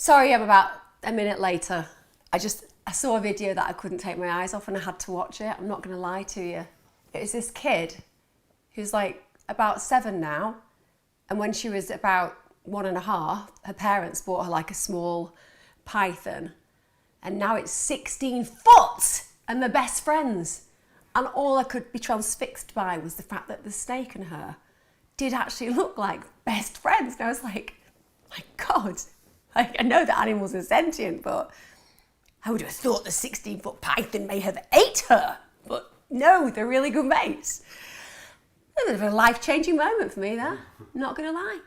Sorry, I'm about a minute later. I saw a video that I couldn't take my eyes off and I had to watch it. I'm not going to lie to you. It was this kid who's like about 7 now. And when she was about 1.5, her parents bought her like a small python. And now it's 16 foot and they're best friends. And all I could be transfixed by was the fact that the snake and her did actually look like best friends. And I was like, my God, like, I know that animals are sentient, but I would have thought the 16-foot python may have ate her. But no, they're really good mates. A bit of a life-changing moment for me there, not going to lie.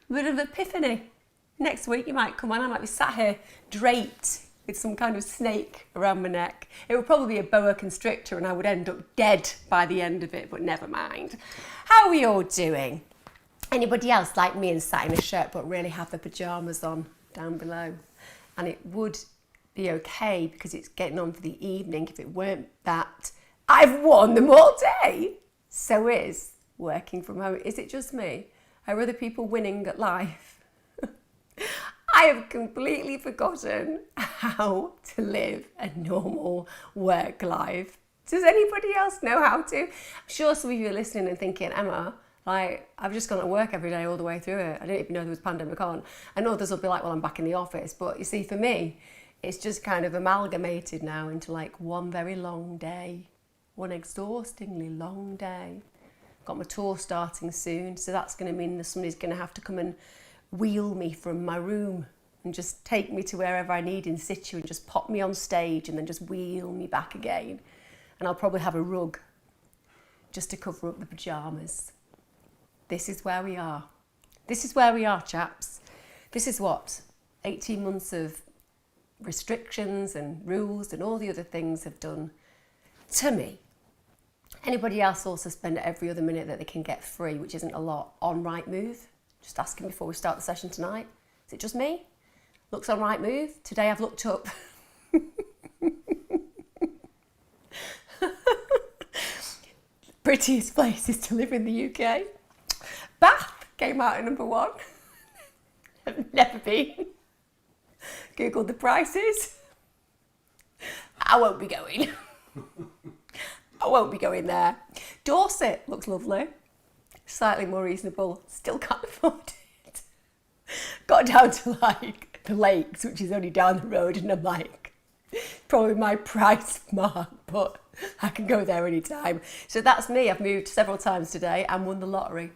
A bit of epiphany. Next week you might come on, I might be sat here draped with some kind of snake around my neck. It would probably be a boa constrictor and I would end up dead by the end of it, but never mind. How are we all doing? Anybody else like me and sat in a shirt but really have the pyjamas on down below? And it would be okay because it's getting on for the evening if it weren't that I've worn them all day. So is working from home. Is it just me? Are other people winning at life? I have completely forgotten how to live a normal work life. Does anybody else know how to? I'm sure some of you are listening and thinking, Emma, like, I've just gone to work every day all the way through it. I didn't even know there was a pandemic on. And others will be like, well, I'm back in the office. But you see, for me, it's just kind of amalgamated now into like one very long day, one exhaustingly long day. Got my tour starting soon, so that's going to mean that somebody's going to have to come and wheel me from my room and just take me to wherever I need in situ and just pop me on stage and then just wheel me back again. And I'll probably have a rug just to cover up the pyjamas. This is where we are. This is where we are, chaps. This is what 18 months of restrictions and rules and all the other things have done to me. Anybody else also spend every other minute that they can get free, which isn't a lot, on Rightmove? Just asking before we start the session tonight. Is it just me? Looks on Rightmove. Today I've looked up prettiest places to live in the UK. Bath came out at number 1. I've never been. Googled the prices. I won't be going. I won't be going there. Dorset looks lovely. Slightly more reasonable. Still can't afford it. Got down to like the lakes, which is only down the road, and I'm like, probably my price mark, but I can go there anytime. So that's me. I've moved several times today and won the lottery.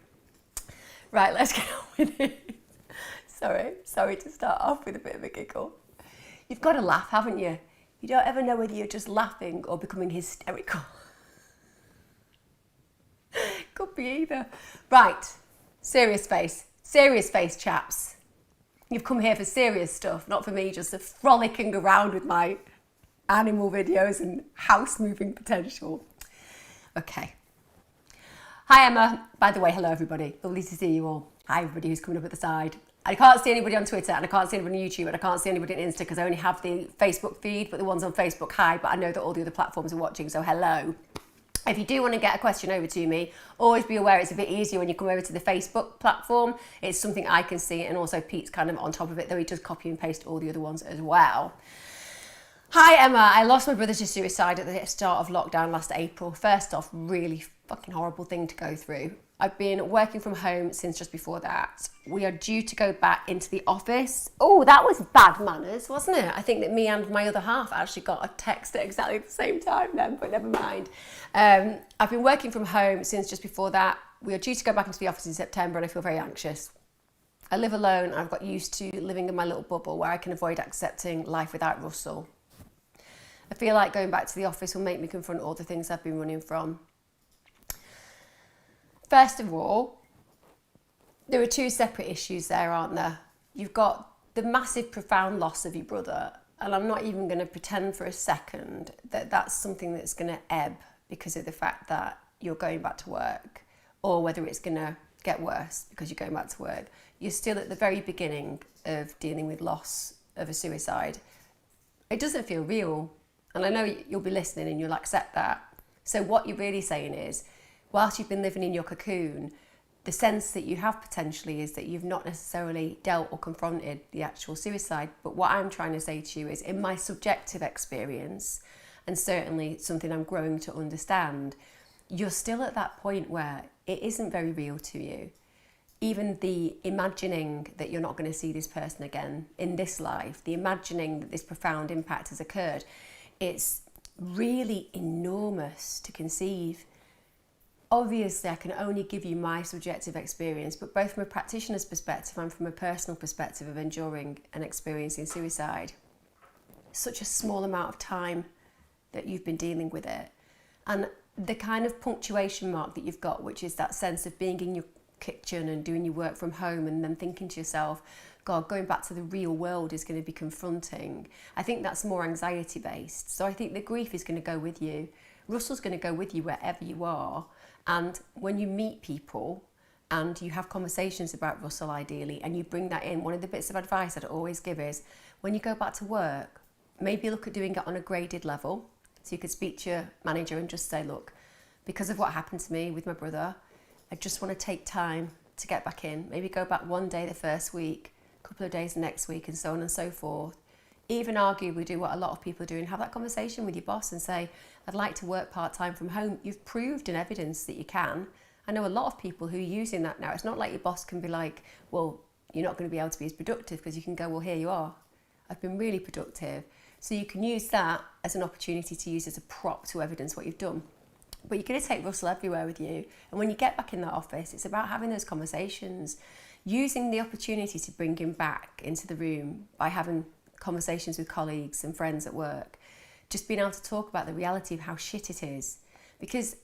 Right, let's get on with it. Sorry to start off with a bit of a giggle. You've got to laugh, haven't you? You don't ever know whether you're just laughing or becoming hysterical. Could be either. Right, serious face, chaps. You've come here for serious stuff, not for me just frolicking around with my animal videos and house moving potential. Okay. Hi Emma. By the way, hello everybody. Lovely to see you all. Hi everybody who's coming up at the side. I can't see anybody on Twitter and I can't see anybody on YouTube and I can't see anybody on Insta because I only have the Facebook feed, but the ones on Facebook, hi, but I know that all the other platforms are watching, so hello. If you do want to get a question over to me, always be aware it's a bit easier when you come over to the Facebook platform. It's something I can see, and also Pete's kind of on top of it, though he does copy and paste all the other ones as well. Hi Emma, I lost my brother to suicide at the start of lockdown last April. First off, really fucking horrible thing to go through. I've been working from home since just before that. We are due to go back into the office. Oh, that was bad manners, wasn't it? I think that me and my other half actually got a text at exactly the same time then, but never mind. I've been working from home since just before that. We are due to go back into the office in September and I feel very anxious. I live alone. I've got used to living in my little bubble where I can avoid accepting life without Russell. I feel like going back to the office will make me confront all the things I've been running from. First of all, there are 2 separate issues there, aren't there? You've got the massive, profound loss of your brother, and I'm not even going to pretend for a second that that's something that's going to ebb because of the fact that you're going back to work, or whether it's going to get worse because you're going back to work. You're still at the very beginning of dealing with loss of a suicide. It doesn't feel real, and I know you'll be listening and you'll accept that. So what you're really saying is, whilst you've been living in your cocoon, the sense that you have potentially is that you've not necessarily dealt or confronted the actual suicide. But what I'm trying to say to you is, in my subjective experience, and certainly something I'm growing to understand, you're still at that point where it isn't very real to you. Even the imagining that you're not going to see this person again in this life, the imagining that this profound impact has occurred, it's really enormous to conceive. Obviously, I can only give you my subjective experience, but both from a practitioner's perspective and from a personal perspective of enduring and experiencing suicide, such a small amount of time that you've been dealing with it. And the kind of punctuation mark that you've got, which is that sense of being in your kitchen and doing your work from home and then thinking to yourself, God, going back to the real world is going to be confronting. I think that's more anxiety based. So I think the grief is going to go with you. Russell's going to go with you wherever you are. And when you meet people and you have conversations about Russell ideally, and you bring that in, one of the bits of advice I'd always give is, when you go back to work, maybe look at doing it on a graded level. So you could speak to your manager and just say, look, because of what happened to me with my brother, I just want to take time to get back in. Maybe go back one day the first week, a couple of days the next week, and so on and so forth. Even arguably do what a lot of people do and have that conversation with your boss and say, I'd like to work part-time from home. You've proved in evidence that you can. I know a lot of people who are using that now. It's not like your boss can be like, well, you're not going to be able to be as productive, because you can go, well, here you are. I've been really productive. So you can use that as an opportunity to use as a prop to evidence what you've done. But you're going to take Russell everywhere with you. And when you get back in that office, it's about having those conversations, using the opportunity to bring him back into the room by having conversations with colleagues and friends at work, just being able to talk about the reality of how shit it is. Because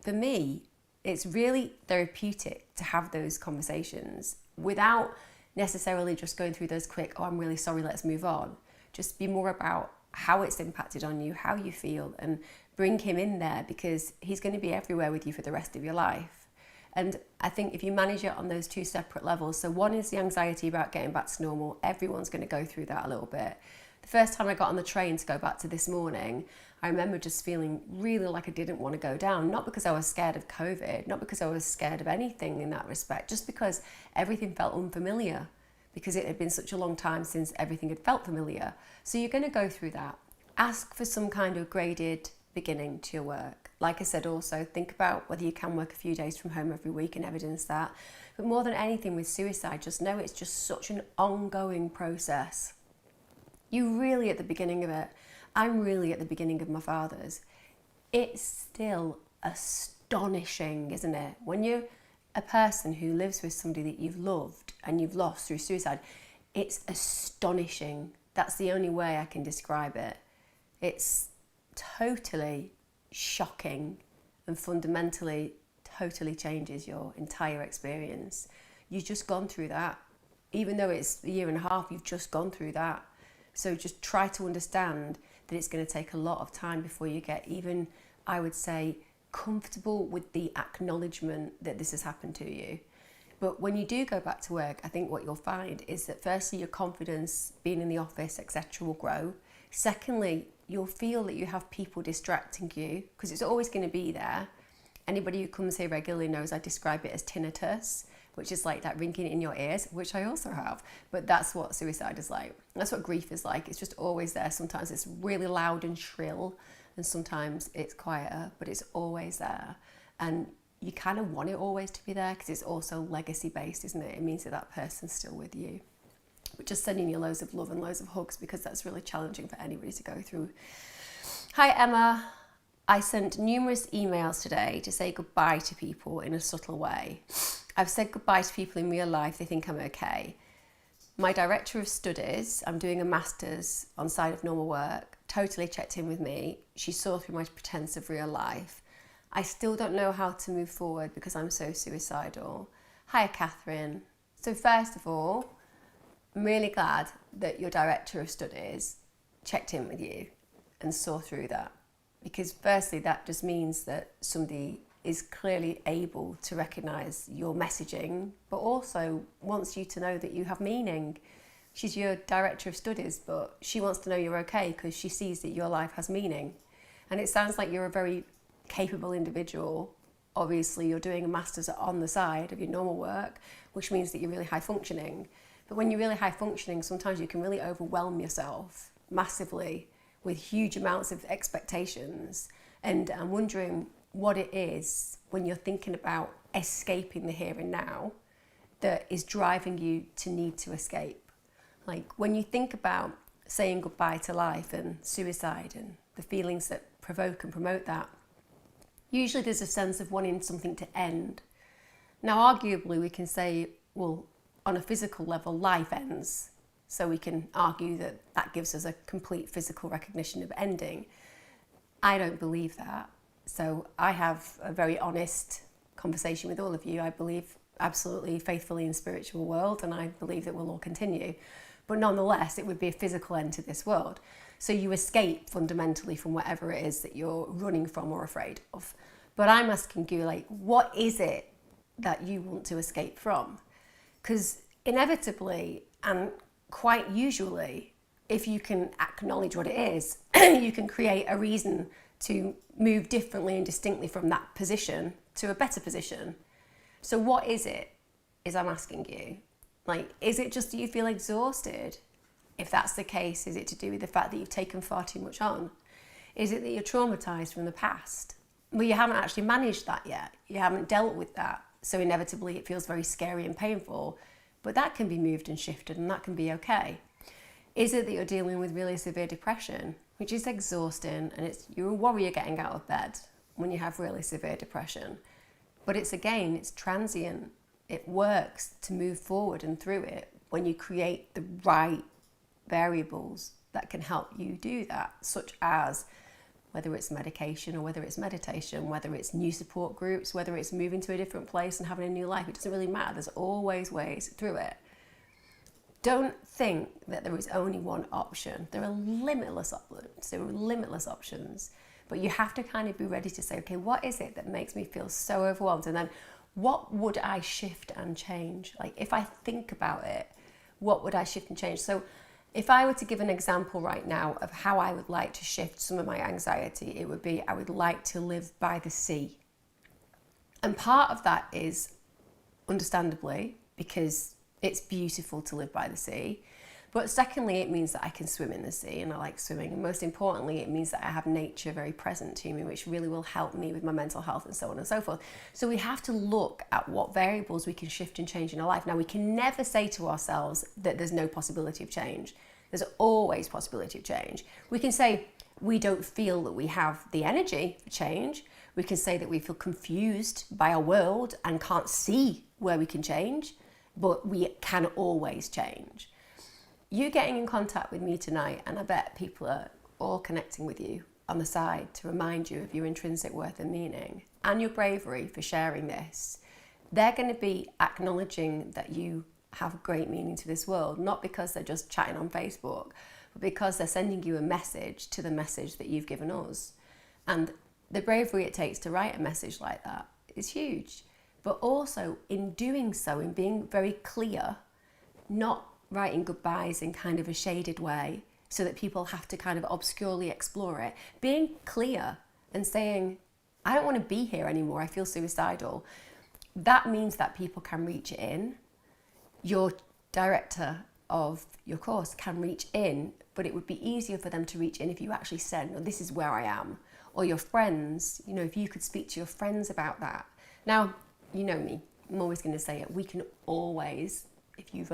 for me, it's really therapeutic to have those conversations without necessarily just going through those quick, oh, I'm really sorry, let's move on. Just be more about how it's impacted on you, how you feel, and bring him in there, because he's going to be everywhere with you for the rest of your life. And I think if you manage it on those two separate levels, so one is the anxiety about getting back to normal. Everyone's going to go through that a little bit. The first time I got on the train to go back to this morning, I remember just feeling really like I didn't want to go down, not because I was scared of COVID, not because I was scared of anything in that respect, just because everything felt unfamiliar, because it had been such a long time since everything had felt familiar. So you're going to go through that. Ask for some kind of graded beginning to your work. Like I said, also think about whether you can work a few days from home every week and evidence that. But more than anything with suicide, just know it's just such an ongoing process. You're really at the beginning of it. I'm really at the beginning of my father's. It's still astonishing, isn't it? When you're a person who lives with somebody that you've loved and you've lost through suicide, it's astonishing. That's the only way I can describe it. It's totally shocking and fundamentally totally changes your entire experience. You've just gone through that. Even though it's a year and a half, you've just gone through that. So just try to understand that it's going to take a lot of time before you get even, I would say, comfortable with the acknowledgement that this has happened to you. But when you do go back to work, I think what you'll find is that firstly, your confidence being in the office, etc., will grow. Secondly, you'll feel that you have people distracting you, because it's always going to be there. Anybody who comes here regularly knows I describe it as tinnitus, which is like that ringing in your ears, which I also have. But that's what suicide is like. That's what grief is like. It's just always there. Sometimes it's really loud and shrill, and sometimes it's quieter, but it's always there. And you kind of want it always to be there, because it's also legacy based, isn't it? It means that that person's still with you. But just sending you loads of love and loads of hugs, because that's really challenging for anybody to go through. Hi Emma. I sent numerous emails today to say goodbye to people in a subtle way. I've said goodbye to people in real life, they think I'm okay. My director of studies, I'm doing a master's on side of normal work, totally checked in with me. She saw through my pretense of real life. I still don't know how to move forward because I'm so suicidal. Hi Catherine. So first of all, I'm really glad that your director of studies checked in with you and saw through that. Because firstly, that just means that somebody is clearly able to recognise your messaging, but also wants you to know that you have meaning. She's your director of studies, but she wants to know you're okay because she sees that your life has meaning. And it sounds like you're a very capable individual obviously you're doing a master's on the side of your normal work, which means that you're really high functioning. But when you're really high functioning, sometimes you can really overwhelm yourself massively with huge amounts of expectations. And I'm wondering what it is when you're thinking about escaping the here and now that is driving you to need to escape. Like when you think about saying goodbye to life and suicide and the feelings that provoke and promote that, usually there's a sense of wanting something to end. Now, arguably, we can say, well, on a physical level, life ends. So we can argue that that gives us a complete physical recognition of ending. I don't believe that. So I have a very honest conversation with all of you. I believe absolutely faithfully in spiritual world, and I believe that we'll all continue. But nonetheless, it would be a physical end to this world. So you escape fundamentally from whatever it is that you're running from or afraid of. But I'm asking you, like, what is it that you want to escape from? Because inevitably, and quite usually, if you can acknowledge what it is, you can create a reason to move differently and distinctly from that position to a better position. So what is it, is I'm asking you? Like, is it just that you feel exhausted? If that's the case, is it to do with the fact that you've taken far too much on? Is it that you're traumatized from the past? Well, you haven't actually managed that yet. You haven't dealt with that. So inevitably it feels very scary and painful, but that can be moved and shifted and that can be okay. Is it that you're dealing with really severe depression, which is exhausting, and you're a warrior getting out of bed when you have really severe depression? But it's transient. It works to move forward and through it when you create the right variables that can help you do that, such as whether it's medication or whether it's meditation, whether it's new support groups, whether it's moving to a different place and having a new life. It doesn't really matter. There's always ways through it. Don't think that there is only one option. There are limitless options. But you have to kind of be ready to say, okay, what is it that makes me feel so overwhelmed? And then what would I shift and change? Like, if I think about it, what would I shift and change? So if I were to give an example right now of how I would like to shift some of my anxiety, it would be I would like to live by the sea. And part of that is understandably because it's beautiful to live by the sea. But secondly, it means that I can swim in the sea and I like swimming. And most importantly, it means that I have nature very present to me, which really will help me with my mental health and so on and so forth. So we have to look at what variables we can shift and change in our life. Now, we can never say to ourselves that there's no possibility of change. There's always possibility of change. We can say we don't feel that we have the energy for change. We can say that we feel confused by our world and can't see where we can change, but we can always change. You getting in contact with me tonight, and I bet people are all connecting with you on the side to remind you of your intrinsic worth and meaning and your bravery for sharing this. They're going to be acknowledging that you have great meaning to this world, not because they're just chatting on Facebook, but because they're sending you a message to the message that you've given us. And the bravery it takes to write a message like that is huge. But also in doing so, in being very clear, not writing goodbyes in kind of a shaded way so that people have to kind of obscurely explore it. Being clear and saying, I don't want to be here anymore, I feel suicidal. That means that people can reach in. Your director of your course can reach in, but it would be easier for them to reach in if you actually said, no, this is where I am. Or your friends, if you could speak to your friends about that. Now, you know me, I'm always going to say it. We can always, if you've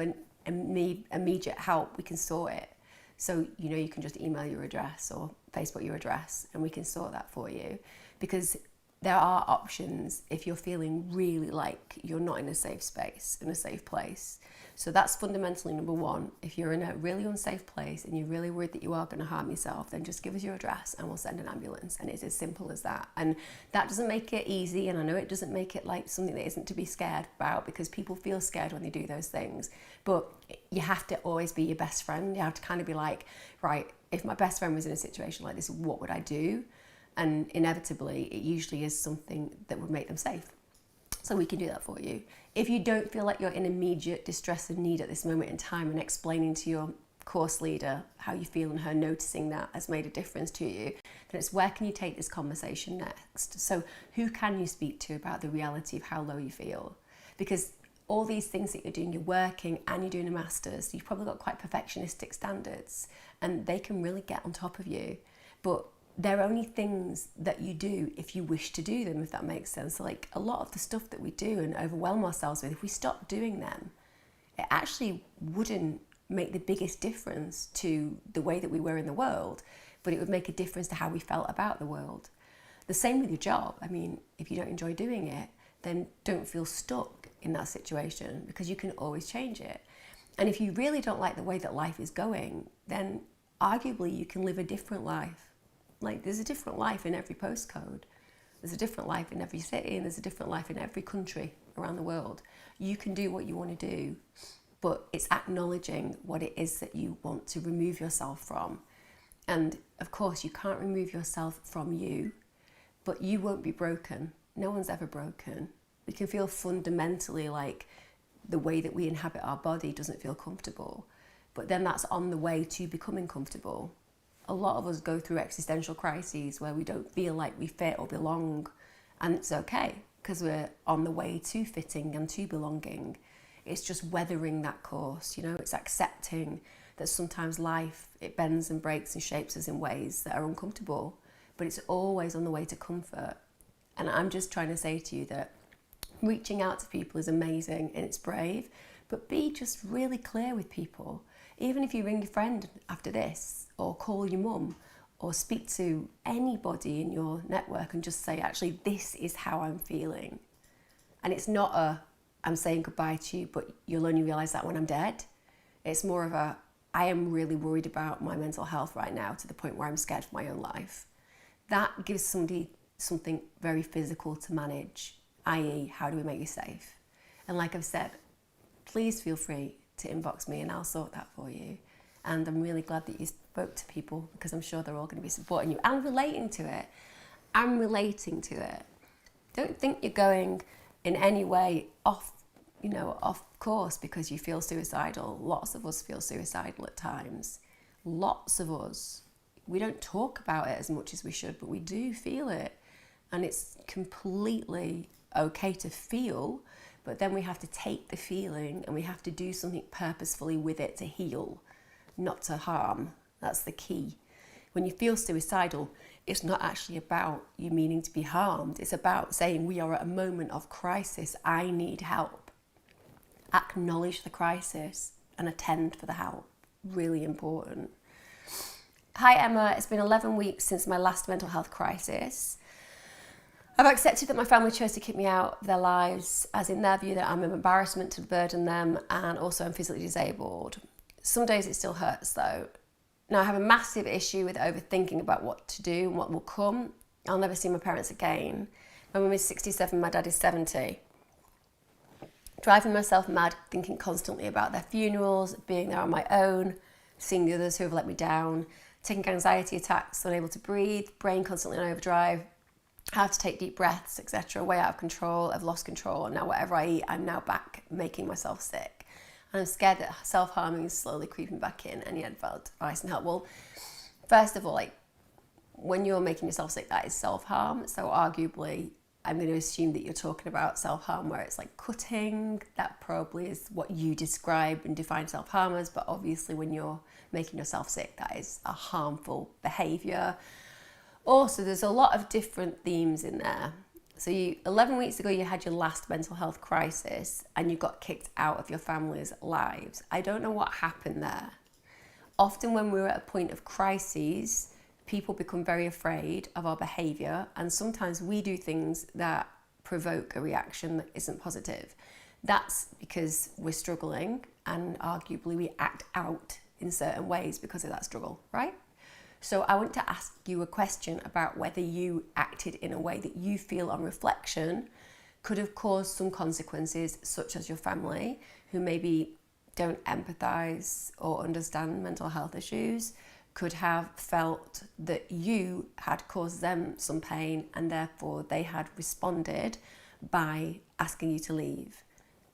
need immediate help, we can sort it. So, you can just email your address or Facebook your address and we can sort that for you, because there are options if you're feeling really like you're not in a safe space, in a safe place. So that's fundamentally number one. If you're in a really unsafe place and you're really worried that you are going to harm yourself, then just give us your address and we'll send an ambulance. And it's as simple as that. And that doesn't make it easy. And I know it doesn't make it like something that isn't to be scared about, because people feel scared when they do those things. But you have to always be your best friend. You have to kind of be like, right, if my best friend was in a situation like this, what would I do? And inevitably, it usually is something that would make them safe. So we can do that for you. If you don't feel like you're in immediate distress and need at this moment in time, and explaining to your course leader, how you feel and her noticing that has made a difference to you, then it's where can you take this conversation next? So who can you speak to about the reality of how low you feel? Because all these things that you're doing, you're working and you're doing a master's, you've probably got quite perfectionistic standards and they can really get on top of you. But they're only things that you do if you wish to do them, if that makes sense. Like a lot of the stuff that we do and overwhelm ourselves with, if we stop doing them, it actually wouldn't make the biggest difference to the way that we were in the world, but it would make a difference to how we felt about the world. The same with your job. I mean, if you don't enjoy doing it, then don't feel stuck in that situation because you can always change it. And if you really don't like the way that life is going, then arguably you can live a different life. Like there's a different life in every postcode. There's a different life in every city and there's a different life in every country around the world. You can do what you want to do, but it's acknowledging what it is that you want to remove yourself from. And of course, you can't remove yourself from you, but you won't be broken. No one's ever broken. We can feel fundamentally like the way that we inhabit our body doesn't feel comfortable, but then that's on the way to becoming comfortable. A lot of us go through existential crises where we don't feel like we fit or belong, and it's okay because we're on the way to fitting and to belonging. It's just weathering that course, you know, it's accepting that sometimes life, it bends and breaks and shapes us in ways that are uncomfortable, but it's always on the way to comfort. And I'm just trying to say to you that reaching out to people is amazing and it's brave, but be just really clear with people. Even if you ring your friend after this, or call your mum, or speak to anybody in your network and just say, actually, this is how I'm feeling. And it's not a, I'm saying goodbye to you, but you'll only realise that when I'm dead. It's more of a, I am really worried about my mental health right now to the point where I'm scared for my own life. That gives somebody something very physical to manage, i.e., how do we make you safe? And like I've said, please feel free to inbox me and I'll sort that for you. And I'm really glad that you spoke to people because I'm sure they're all going to be supporting you and relating to it. I'm relating to it. Don't think you're going in any way off course because you feel suicidal. Lots of us feel suicidal at times. Lots of us. We don't talk about it as much as we should, but we do feel it. And it's completely okay to feel, but then we have to take the feeling and we have to do something purposefully with it to heal, not to harm. That's the key. When you feel suicidal, it's not actually about you meaning to be harmed. It's about saying we are at a moment of crisis. I need help. Acknowledge the crisis and attend for the help. Really important. Hi Emma, it's been 11 weeks since my last mental health crisis. I've accepted that my family chose to kick me out of their lives, as in their view that I'm an embarrassment to burden them, and also I'm physically disabled. Some days it still hurts though. Now I have a massive issue with overthinking about what to do and what will come. I'll never see my parents again. My mum is 67, my dad is 70. Driving myself mad, thinking constantly about their funerals, being there on my own, seeing the others who have let me down, taking anxiety attacks, unable to breathe, brain constantly on overdrive, how to take deep breaths, etc. Way out of control, I've lost control, and now whatever I eat, I'm now back making myself sick. And I'm scared that self-harming is slowly creeping back in. Any advice and help? Well, first of all, like when you're making yourself sick, that is self-harm. So arguably, I'm going to assume that you're talking about self-harm where it's like cutting. That probably is what you describe and define self-harm as. But obviously, when you're making yourself sick, that is a harmful behaviour. Also, there's a lot of different themes in there. So 11 weeks ago, you had your last mental health crisis and you got kicked out of your family's lives. I don't know what happened there. Often when we're at a point of crises, people become very afraid of our behaviour, and sometimes we do things that provoke a reaction that isn't positive. That's because we're struggling, and arguably we act out in certain ways because of that struggle, right? So I want to ask you a question about whether you acted in a way that you feel on reflection could have caused some consequences, such as your family, who maybe don't empathise or understand mental health issues, could have felt that you had caused them some pain and therefore they had responded by asking you to leave.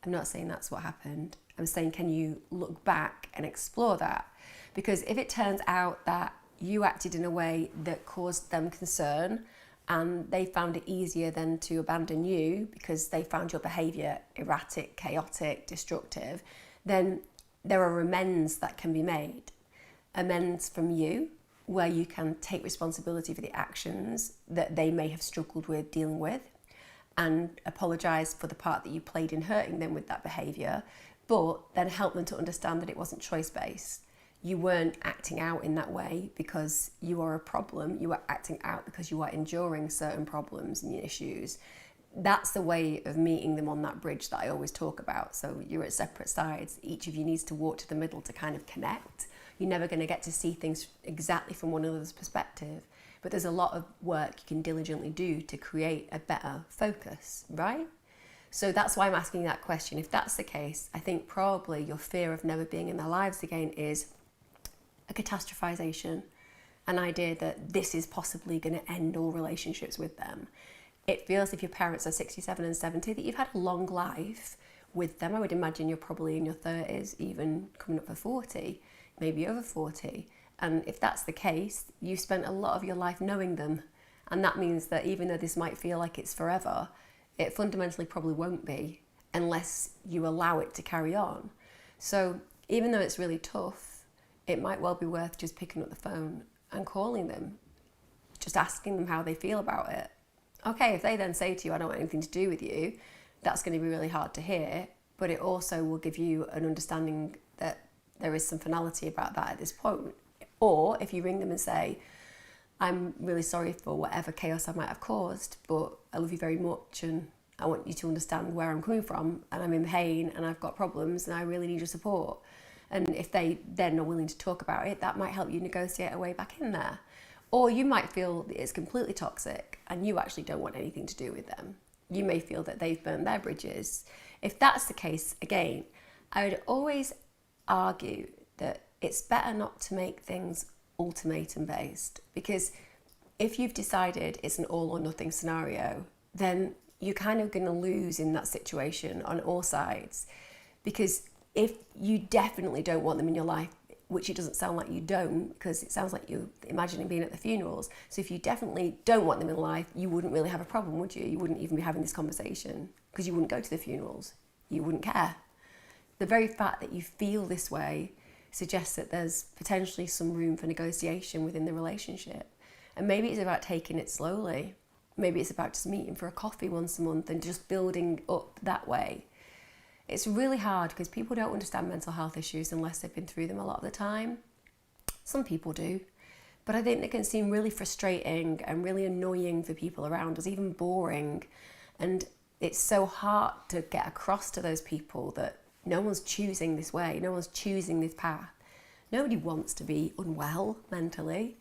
I'm not saying that's what happened. I'm saying, can you look back and explore that? Because if it turns out that you acted in a way that caused them concern and they found it easier than to abandon you because they found your behaviour erratic, chaotic, destructive, then there are amends that can be made. Amends from you, where you can take responsibility for the actions that they may have struggled with dealing with and apologise for the part that you played in hurting them with that behaviour, but then help them to understand that it wasn't choice-based. You weren't acting out in that way because you are a problem. You were acting out because you are enduring certain problems and issues. That's the way of meeting them on that bridge that I always talk about. So you're at separate sides. Each of you needs to walk to the middle to kind of connect. You're never going to get to see things exactly from one another's perspective, but there's a lot of work you can diligently do to create a better focus, right? So that's why I'm asking that question. If that's the case, I think probably your fear of never being in their lives again is a catastrophization, an idea that this is possibly going to end all relationships with them. It feels, if your parents are 67 and 70, that you've had a long life with them. I would imagine you're probably in your 30s, even coming up for 40, maybe over 40. And if that's the case, you spent a lot of your life knowing them. And that means that even though this might feel like it's forever, it fundamentally probably won't be unless you allow it to carry on. So even though it's really tough, it might well be worth just picking up the phone and calling them, just asking them how they feel about it. Okay, if they then say to you, I don't want anything to do with you, that's going to be really hard to hear, but it also will give you an understanding that there is some finality about that at this point. Or if you ring them and say, I'm really sorry for whatever chaos I might have caused, but I love you very much and I want you to understand where I'm coming from and I'm in pain and I've got problems and I really need your support. And if they then are willing to talk about it, that might help you negotiate a way back in there. Or you might feel that it's completely toxic and you actually don't want anything to do with them. You may feel that they've burned their bridges. If that's the case, again, I would always argue that it's better not to make things ultimatum based, because if you've decided it's an all or nothing scenario, then you're kind of going to lose in that situation on all sides. Because if you definitely don't want them in your life, which it doesn't sound like you don't, because it sounds like you're imagining being at the funerals. So if you definitely don't want them in life, you wouldn't really have a problem, would you? You wouldn't even be having this conversation because you wouldn't go to the funerals. You wouldn't care. The very fact that you feel this way suggests that there's potentially some room for negotiation within the relationship. And maybe it's about taking it slowly. Maybe it's about just meeting for a coffee once a month and just building up that way. It's really hard because people don't understand mental health issues unless they've been through them a lot of the time. Some people do, but I think they can seem really frustrating and really annoying for people around us, even boring. And it's so hard to get across to those people that no one's choosing this way, no one's choosing this path. Nobody wants to be unwell mentally.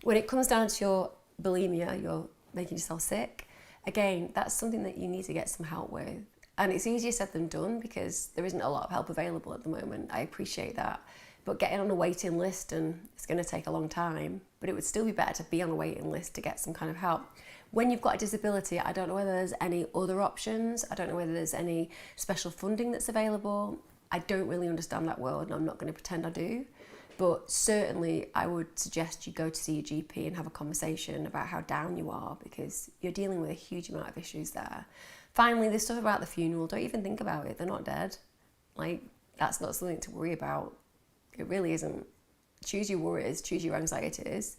When it comes down to your bulimia, you're making yourself sick, again, that's something that you need to get some help with. And it's easier said than done because there isn't a lot of help available at the moment. I appreciate that. But getting on a waiting list, and it's going to take a long time, but it would still be better to be on a waiting list to get some kind of help. When you've got a disability, I don't know whether there's any other options. I don't know whether there's any special funding that's available. I don't really understand that world, and I'm not going to pretend I do. But certainly I would suggest you go to see your GP and have a conversation about how down you are, because you're dealing with a huge amount of issues there. Finally, this stuff about the funeral, don't even think about it. They're not dead. Like, that's not something to worry about. It really isn't. Choose your worries, choose your anxieties.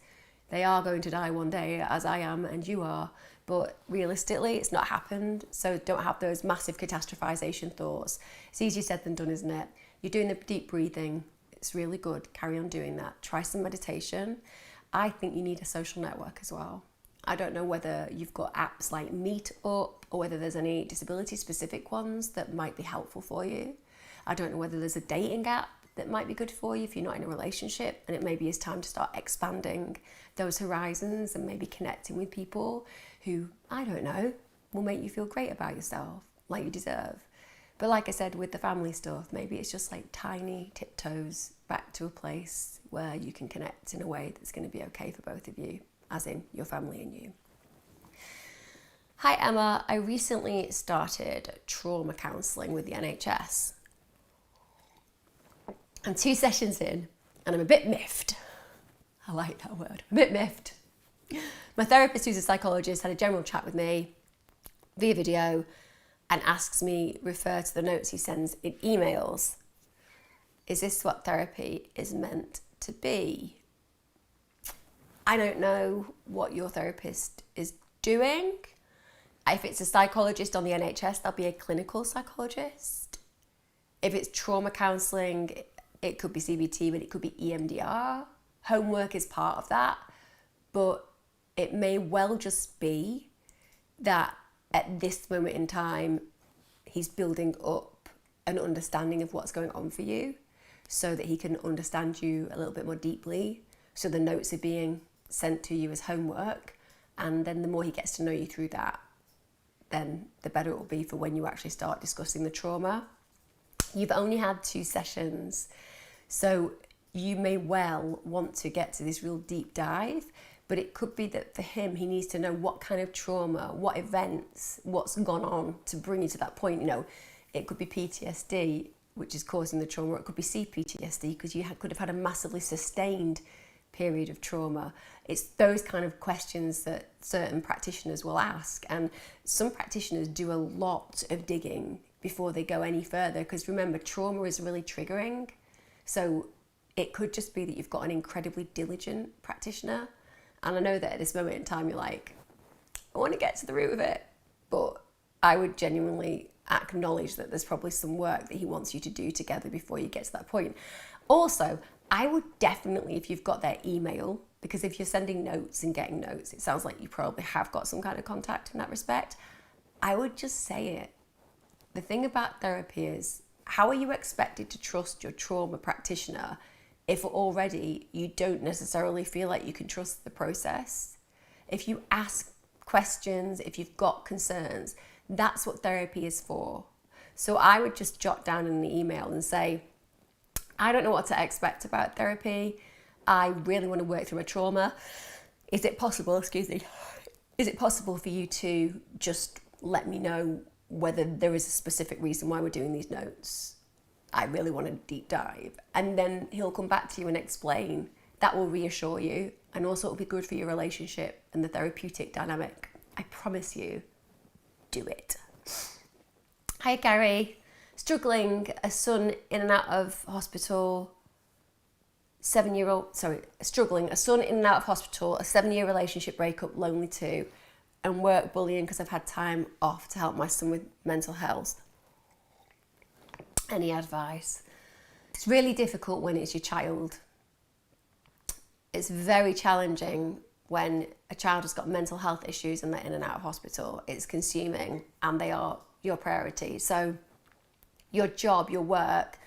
They are going to die one day, as I am and you are. But realistically, it's not happened. So don't have those massive catastrophization thoughts. It's easier said than done, isn't it? You're doing the deep breathing. It's really good. Carry on doing that. Try some meditation. I think you need a social network as well. I don't know whether you've got apps like Meetup or whether there's any disability specific ones that might be helpful for you. I don't know whether there's a dating app that might be good for you if you're not in a relationship, and it maybe is time to start expanding those horizons and maybe connecting with people who, I don't know, will make you feel great about yourself, like you deserve. But like I said, with the family stuff, maybe it's just like tiny tiptoes back to a place where you can connect in a way that's going to be okay for both of you, as in your family and you. Hi Emma, I recently started trauma counselling with the NHS. I'm 2 sessions in and I'm a bit miffed. I like that word, a bit miffed. My therapist, who's a psychologist, had a general chat with me via video and asks me refer to the notes he sends in emails. Is this what therapy is meant to be? I don't know what your therapist is doing. If it's a psychologist on the NHS, they'll be a clinical psychologist. If it's trauma counselling, it could be CBT, but it could be EMDR. Homework is part of that, but it may well just be that at this moment in time, he's building up an understanding of what's going on for you so that he can understand you a little bit more deeply. So the notes are being sent to you as homework, and then the more he gets to know you through that, then the better it will be for when you actually start discussing the trauma. You've only had 2 sessions, so you may well want to get to this real deep dive, but it could be that for him, he needs to know what kind of trauma, what events, what's gone on to bring you to that point. You know, it could be PTSD, which is causing the trauma, or it could be CPTSD, because you could have had a massively sustained period of trauma. It's those kind of questions that certain practitioners will ask, and some practitioners do a lot of digging before they go any further, because remember, trauma is really triggering. So it could just be that you've got an incredibly diligent practitioner, and I know that at this moment in time you're like, I want to get to the root of it, but I would genuinely acknowledge that there's probably some work that he wants you to do together before you get to that point. Also, I would definitely, if you've got their email, because if you're sending notes and getting notes, it sounds like you probably have got some kind of contact in that respect, I would just say it. The thing about therapy is, how are you expected to trust your trauma practitioner if already you don't necessarily feel like you can trust the process? If you ask questions, if you've got concerns, that's what therapy is for. So I would just jot down in the email and say, I don't know what to expect about therapy. I really want to work through my trauma. Is it possible for you to just let me know whether there is a specific reason why we're doing these notes? I really want a deep dive. And then he'll come back to you and explain. That will reassure you, and also it'll be good for your relationship and the therapeutic dynamic. I promise you, do it. Hi Gary. Struggling, a son in and out of hospital, struggling, a son in and out of hospital, a 7-year relationship breakup, lonely too, and work bullying because I've had time off to help my son with mental health. Any advice? It's really difficult when it's your child. It's very challenging when a child has got mental health issues and they're in and out of hospital. It's consuming and they are your priority. So your job, your work,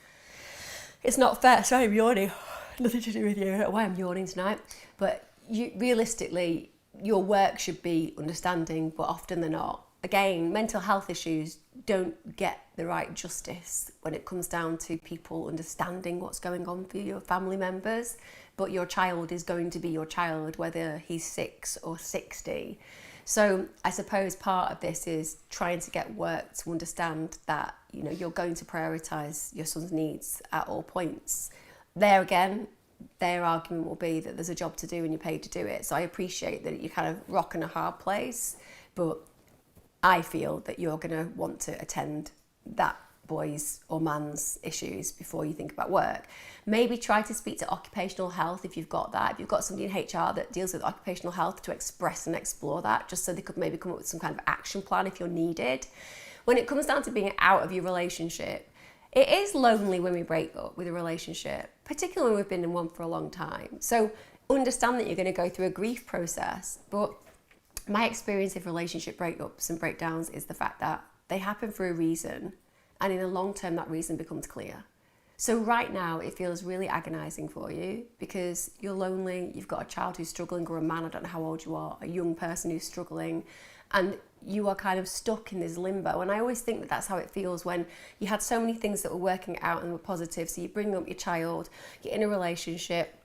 it's not fair. Sorry, I'm yawning. Nothing to do with you. I don't know why I'm yawning tonight. But realistically, your work should be understanding, but often they're not. Again, mental health issues don't get the right justice when it comes down to people understanding what's going on for your family members. But your child is going to be your child, whether he's 6 or 60. So I suppose part of this is trying to get work to understand that, you know, you're going to prioritise your son's needs at all points. There again, their argument will be that there's a job to do and you're paid to do it. So I appreciate that you're kind of rock in a hard place, but I feel that you're going to want to attend that boy's or man's issues before you think about work. Maybe try to speak to occupational health if you've got that. If you've got somebody in HR that deals with occupational health, to express and explore that, just so they could maybe come up with some kind of action plan if you're needed. When it comes down to being out of your relationship, it is lonely when we break up with a relationship, particularly when we've been in one for a long time. So understand that you're going to go through a grief process, but my experience of relationship breakups and breakdowns is the fact that they happen for a reason, and in the long term that reason becomes clear. So right now it feels really agonising for you because you're lonely, you've got a child who's struggling, or a man, I don't know how old you are, a young person who's struggling, and you are kind of stuck in this limbo. And I always think that that's how it feels when you had so many things that were working out and were positive. So you bring up your child, you're in a relationship,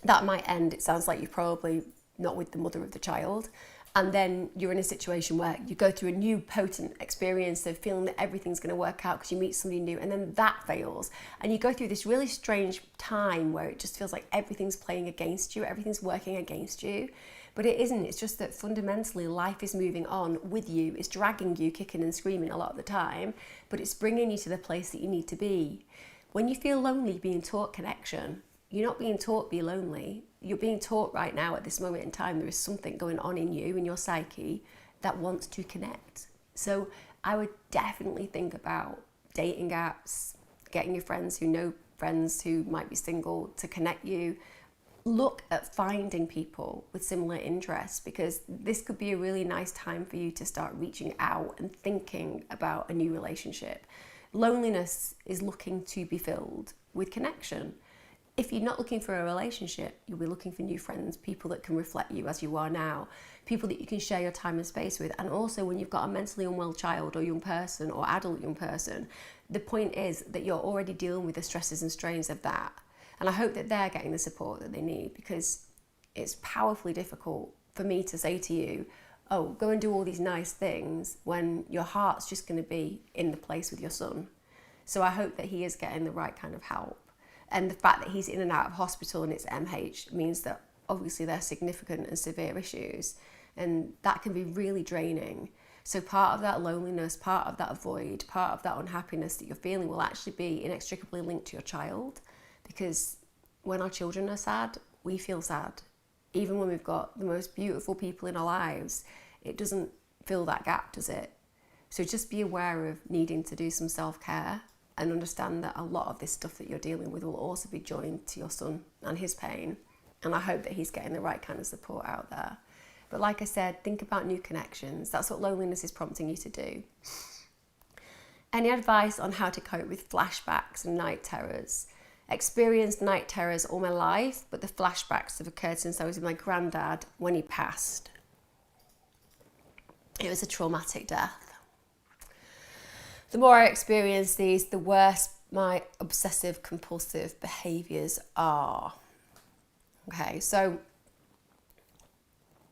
that might end. It sounds like you're probably not with the mother of the child. and then you're in a situation where you go through a new potent experience of feeling that everything's going to work out because you meet somebody new, and then that fails, and you go through this really strange time where it just feels like everything's playing against you, everything's working against you. But it isn't. It's just that fundamentally life is moving on with you. It's dragging you kicking and screaming a lot of the time, but it's bringing you to the place that you need to be. When you feel lonely, you're being taught connection. You're not being taught be lonely. You're being taught right now at this moment in time there is something going on in you, in your psyche, that wants to connect. So I would definitely think about dating apps, getting your friends who know friends who might be single to connect you. Look at finding people with similar interests, because this could be a really nice time for you to start reaching out and thinking about a new relationship. Loneliness is looking to be filled with connection. If you're not looking for a relationship, you'll be looking for new friends, people that can reflect you as you are now, people that you can share your time and space with. And also when you've got a mentally unwell child or young person or adult young person, the point is that you're already dealing with the stresses and strains of that. And I hope that they're getting the support that they need, because it's powerfully difficult for me to say to you, oh, go and do all these nice things when your heart's just going to be in the place with your son. So I hope that he is getting the right kind of help. And the fact that he's in and out of hospital and it's MH means that obviously they're significant and severe issues. And that can be really draining. So part of that loneliness, part of that void, part of that unhappiness that you're feeling will actually be inextricably linked to your child. Because when our children are sad, we feel sad. Even when we've got the most beautiful people in our lives, it doesn't fill that gap, does it? So just be aware of needing to do some self-care and understand that a lot of this stuff that you're dealing with will also be joined to your son and his pain. And I hope that he's getting the right kind of support out there. But like I said, think about new connections. That's what loneliness is prompting you to do. Any advice on how to cope with flashbacks and night terrors? Experienced night terrors all my life, but the flashbacks have occurred since I was with my granddad when he passed. It was a traumatic death. The more I experience these, the worse my obsessive compulsive behaviours are. Okay, so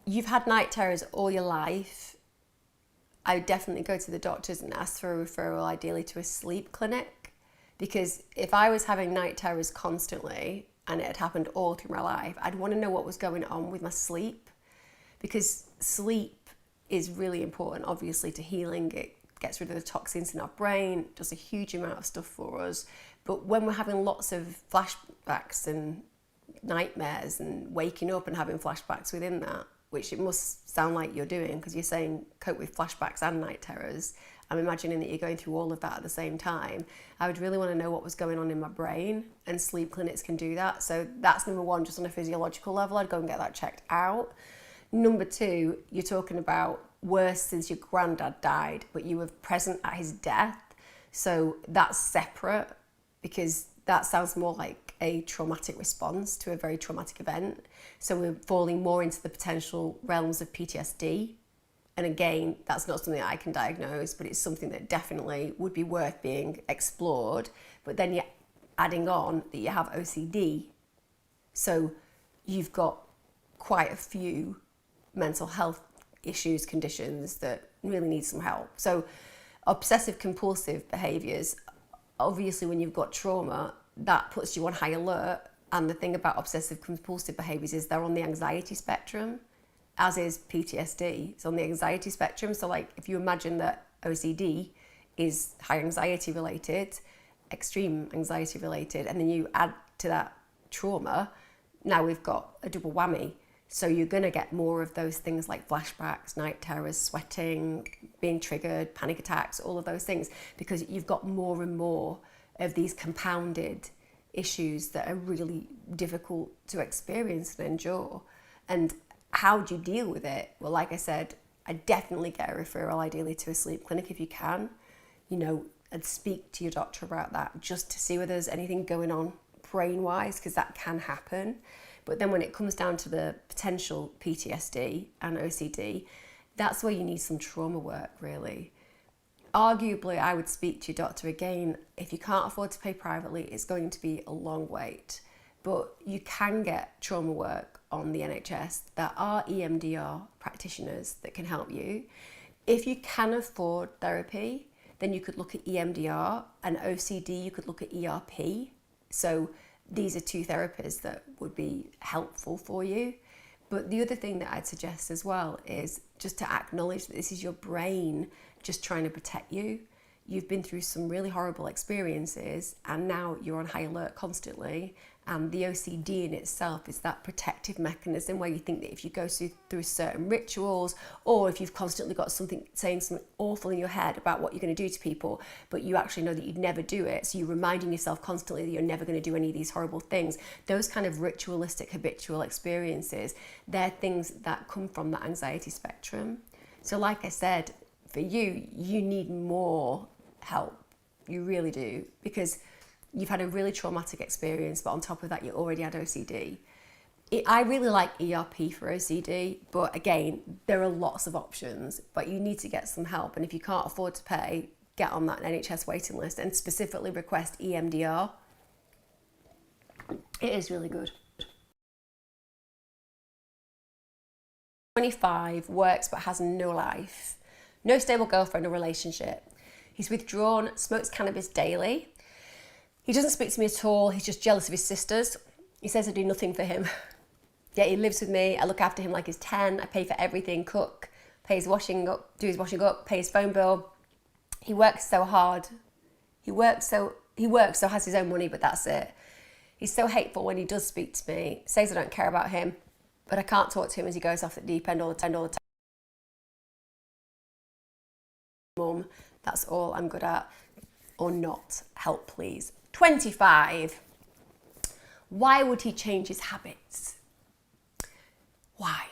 you've had night terrors all your life. I would definitely go to the doctors and ask for a referral, ideally to a sleep clinic. Because if I was having night terrors constantly and it had happened all through my life, I'd want to know what was going on with my sleep. Because sleep is really important, obviously, to healing. It gets rid of the toxins in our brain, does a huge amount of stuff for us. But when we're having lots of flashbacks and nightmares and waking up and having flashbacks within that, which it must sound like you're doing because you're saying cope with flashbacks and night terrors, I'm imagining that you're going through all of that at the same time. I would really want to know what was going on in my brain, and sleep clinics can do that. So that's number one, just on a physiological level, I'd go and get that checked out. Number two, you're talking about worse since your granddad died, but you were present at his death. So that's separate, because that sounds more like a traumatic response to a very traumatic event. So we're falling more into the potential realms of PTSD. And again, that's not something I can diagnose, but it's something that definitely would be worth being explored. But then you're adding on that you have OCD. So you've got quite a few mental health issues, conditions that really need some help. So obsessive compulsive behaviours, obviously when you've got trauma, that puts you on high alert. And the thing about obsessive compulsive behaviours is they're on the anxiety spectrum, as is PTSD. It's on the anxiety spectrum. So like if you imagine that OCD is high anxiety related, extreme anxiety related, and then you add to that trauma, now we've got a double whammy. So you're going to get more of those things like flashbacks, night terrors, sweating, being triggered, panic attacks, all of those things, because you've got more and more of these compounded issues that are really difficult to experience and endure. And how do you deal with it? Well, like I said, I definitely get a referral ideally to a sleep clinic if you can. You know, and speak to your doctor about that just to see whether there's anything going on brain-wise, because that can happen. But then when it comes down to the potential PTSD and OCD, that's where you need some trauma work, really. Arguably, I would speak to your doctor again. If you can't afford to pay privately, it's going to be a long wait. But you can get trauma work on the NHS. There are EMDR practitioners that can help you. If you can afford therapy, then you could look at EMDR, and OCD you could look at ERP. So these are two therapies that would be helpful for you. But the other thing that I'd suggest as well is just to acknowledge that this is your brain just trying to protect you. You've been through some really horrible experiences and now you're on high alert constantly. And the OCD in itself is that protective mechanism where you think that if you go through certain rituals, or if you've constantly got something saying something awful in your head about what you're going to do to people, but you actually know that you'd never do it, so you're reminding yourself constantly that you're never going to do any of these horrible things. Those kind of ritualistic, habitual experiences, they're things that come from that anxiety spectrum. So like I said, for you, you need more help. You really do, because you've had a really traumatic experience, but on top of that, you already had OCD. I really like ERP for OCD, but again, there are lots of options, but you need to get some help. And if you can't afford to pay, get on that NHS waiting list and specifically request EMDR. It is really good. 25, works but has no life, no stable girlfriend or relationship. He's withdrawn, smokes cannabis daily. He doesn't speak to me at all. He's just jealous of his sisters. He says I do nothing for him. Yet he lives with me. I look after him like he's 10. I pay for everything, cook, pay his washing up, do his washing up, pay his phone bill. He works so hard. He works so has his own money, but that's it. He's so hateful when he does speak to me. Says I don't care about him, but I can't talk to him as he goes off the deep end all the time. Mum, that's all I'm good at. Or not. Help, please. 25. Why would he change his habits? Why?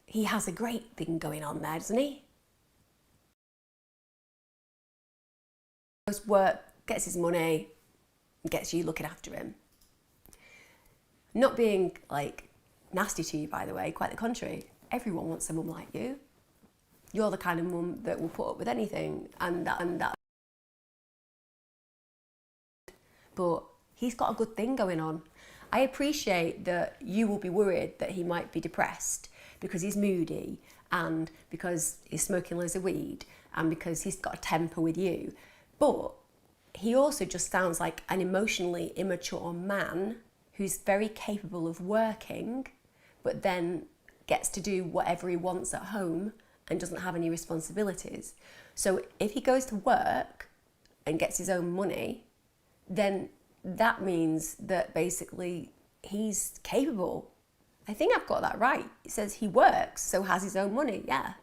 He has a great thing going on there, doesn't he? Goes to work, gets his money, and gets you looking after him. Not being like nasty to you, by the way, quite the contrary. Everyone wants a mum like you. You're the kind of mum that will put up with anything, and that. But he's got a good thing going on. I appreciate that you will be worried that he might be depressed because he's moody and because he's smoking loads of weed and because he's got a temper with you. But he also just sounds like an emotionally immature man who's very capable of working, but then gets to do whatever he wants at home and doesn't have any responsibilities. So if he goes to work and gets his own money, then that means that basically he's capable. I think I've got that right. It says he works, so has his own money. Yeah,